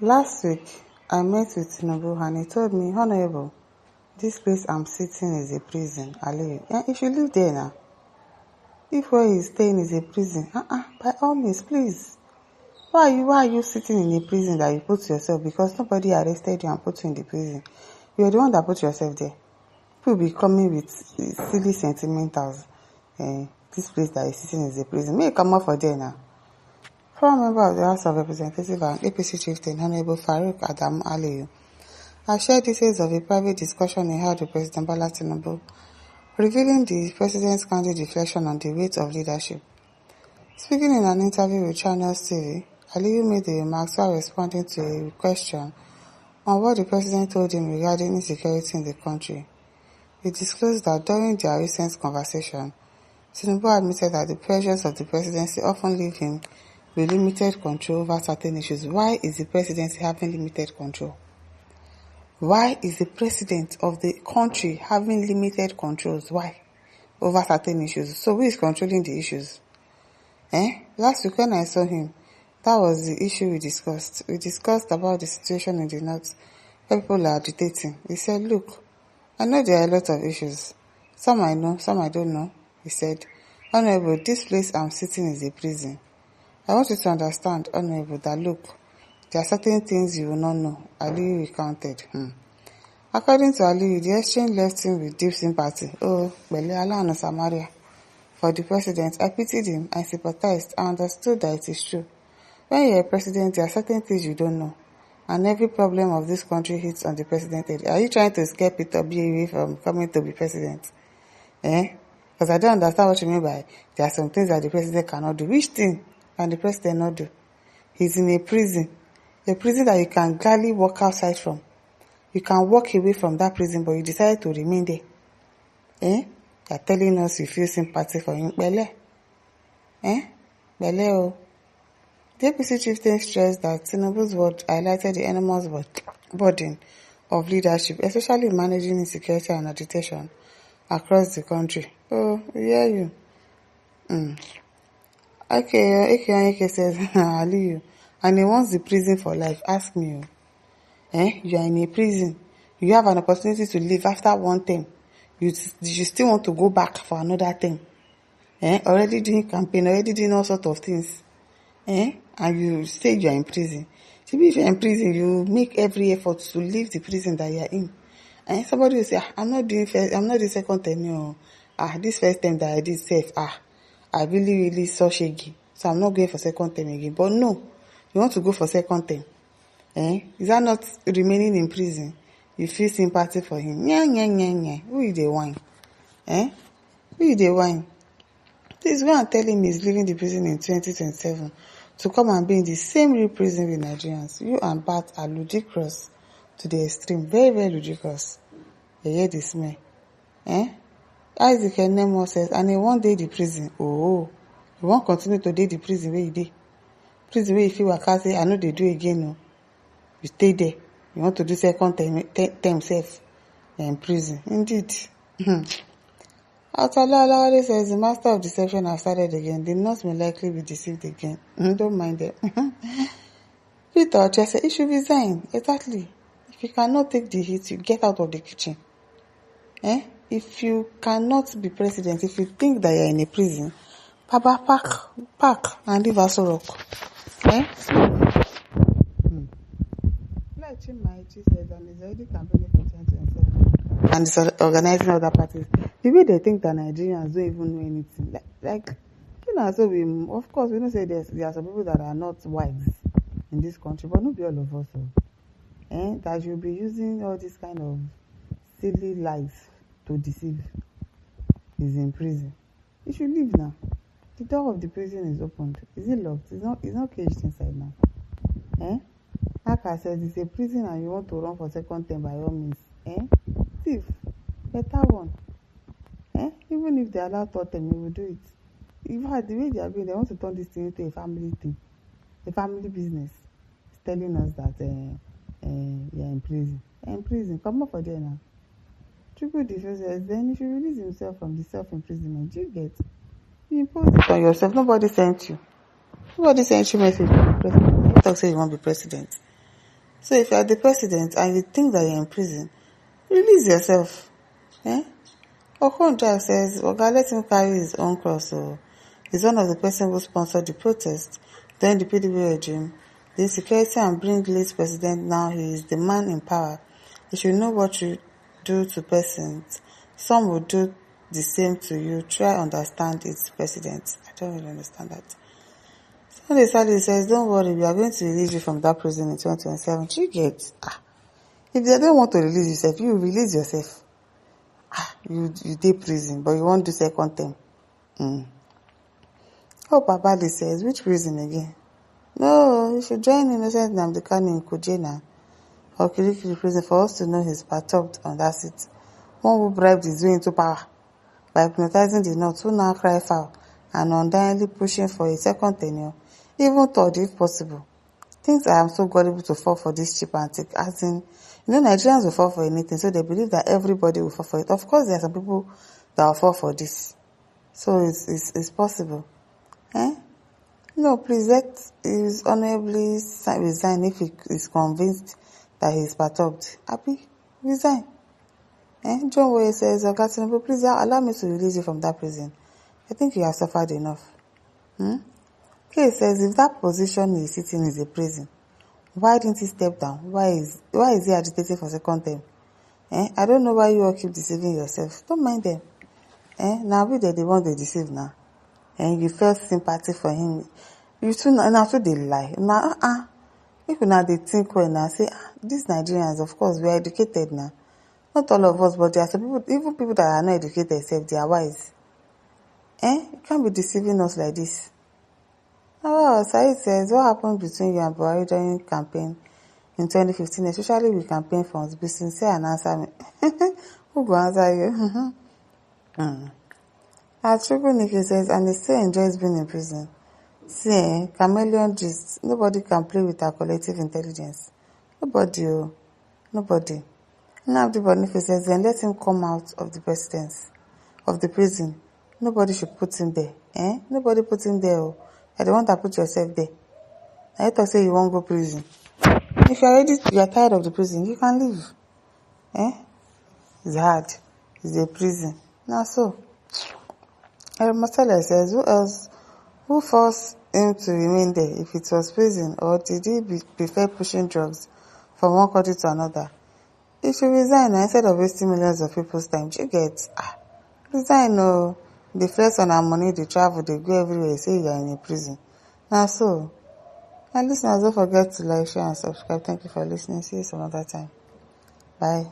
Last week, I met with Tinubu and he told me, Honorable, this place I'm sitting is a prison. If you live there now, if where he's staying is a prison, by all means, please. Why are you sitting in a prison that you put yourself? Because nobody arrested you and put you in the prison. You're the one that put yourself there. People be coming with silly sentimentals. This place that is sitting is a prison. May you come out for there now. Former member of the House of Representatives and APC Chieftain, Honorable Farouk Adam Aliyu, I shared details of a private discussion he had with President Bola Tinubu, revealing the President's candid reflection on the weight of leadership. Speaking in an interview with Channels TV, Aliyu made the remarks while responding to a question on what the President told him regarding insecurity in the country. He disclosed that during their recent conversation, Tinubu admitted that the pressures of the presidency often leave him with limited control over certain issues. Why is the presidency having limited control? Why is the president of the country having limited controls? Why? Over certain issues. So who is controlling the issues? Last week when I saw him, that was the issue we discussed. We discussed about the situation in the north where people are agitating. He said, look, I know there are a lot of issues. Some I know, some I don't know. He said, Honorable, this place I'm sitting is a prison. I want you to understand, Honorable, that look, there are certain things you will not know. Aliyu recounted. According to Aliyu, the exchange left him with deep sympathy. Oh, Bele Allah and Samaria. For the president, I pitied him, I sympathized, I understood that it is true. When you're a president, there are certain things you don't know. And every problem of this country hits on the president. Are you trying to scare Peter B away from coming to be president? Because I don't understand what you mean by there are some things that the president cannot do. Which thing can the president not do? He's in a prison that you can gladly walk outside from. You can walk away from that prison, but you decided to remain there. You're telling us you feel sympathy for him. Bele. Bele o. The APC Chieftain stressed that Tinubu's word highlighted the enormous burden of leadership, especially in managing insecurity and agitation across the country. Oh, we hear you. Eke says, Aliyu, and he wants the prison for life. Ask me. You are in a prison. You have an opportunity to leave after one term. You still want to go back for another term. Already doing campaign, already doing all sorts of things. And you say you are in prison. Maybe if you are in prison, you make every effort to leave the prison that you are in. And somebody will say, I'm not doing second term. This first term that I did safe. I really saw shaggy. So I'm not going for second term again. But no, you want to go for second term. Is that not remaining in prison? You feel sympathy for him. Who is the wine? Who is the wine? Please go and tell him he's leaving the prison in 2027 to come and be in the same real prison with Nigerians. You and Bat are ludicrous to the extreme. Very, very ludicrous. You hear the smell. Isaac Nemo says, and he won't date the prison. Oh, you won't continue to date the prison where you did. Prison where you feel like I say, I know they do again. No. You stay there. You want to do second term safe. You're in prison. Indeed. Always says the master of deception has started again. The North may likely be deceived again. Don't mind them. Peter just said, it should resign. Exactly. If you cannot take the heat, you get out of the kitchen. If you cannot be president, if you think that you're in a prison, Papa, pack and leave us a rock. Like Chimachi says, and is already campaigning for 2027 and is organizing other parties. The way they think that Nigerians don't even know anything, so of course we don't say there are some people that are not wise in this country, but not be all of us. That you'll be using all this kind of silly lies to deceive. Is in prison. You should leave now. The door of the prison is opened. Is it locked? It's not caged inside now. Like I said, it's a prison and you want to run for second term by all means. Thief. Better one. Even if they allow third term, you will do it. In fact, the way they are going, they want to turn this thing into a family thing. A family business. It's telling us that you're in prison. You're in prison. Come up for there now. Triple diffuses, then he should release himself from the self-imprisonment. You get? You imposed it on yourself. Nobody sent you. Nobody sent you message to be president. You talk say you want to be president. So if you are the president and you think that you're in prison, release yourself. Okonjo says, Oga, let him carry his own cross. So he's one of the person who sponsored the protest during the PDP regime. The security and bring late president now. He is the man in power. You should know what you do to persons. Some will do the same to you. Try understand it, president. I don't really understand that. Sunday Sally says, don't worry, we are going to release you from that prison in 2027. You get, if they don't want to release yourself, you release yourself. You dey prison, but you won't do second term. Oh, Babali says, which prison again? No, you should join Innocent Nnamdi in Kuje or Kirikiri prison for us to know he's perturbed on that seat. One who bribed his way into power by hypnotizing the North, who now cry foul and undyingly pushing for a second tenure, even third if possible. Things I am so gullible to fall for this cheap antique, as in, Nigerians will fall for anything, so they believe that everybody will fall for it. Of course, there are some people that will fall for this. So it's possible. No, please let his honorably resign if he is convinced that he is perturbed. Happy? Resign. John Woye says, Oga Tinubu, please allow me to release you from that prison. I think you have suffered enough. Kay says, if that position he is sitting is a prison, why didn't he step down? Why is he agitating for second term? I don't know why you all keep deceiving yourself. Don't mind them. Now we the one they deceive now. And you felt sympathy for him. You too now too they lie. Now people now they think well now say these Nigerians, of course, we are educated now. Not all of us, but there are some people, even people that are not educated themselves, they are wise. You can't be deceiving us like this. Oh, Said says, what happened between you and Buhari during campaign in 2015, especially with campaign funds? Be sincere and answer me. Who will answer you? Triple Nikki says, and he still enjoys being in prison. See, chameleon gist. Nobody can play with our collective intelligence. Nobody. Now the Boniface says, then let him come out of the prison. Nobody should put him there. Nobody put him there. You're the one that put yourself there. I thought say you won't go prison. If you are tired of the prison, you can leave. It's hard. It's a prison. Now so. Marcella says, who forced him to remain there if it was prison, or did he prefer pushing drugs from one country to another? He should resign instead of wasting millions of people's time. You get? Resign, no. They flex on our money, they travel, they go everywhere, say you are in a prison. Now so. And listeners, don't forget to like, share, and subscribe. Thank you for listening. See you some other time. Bye.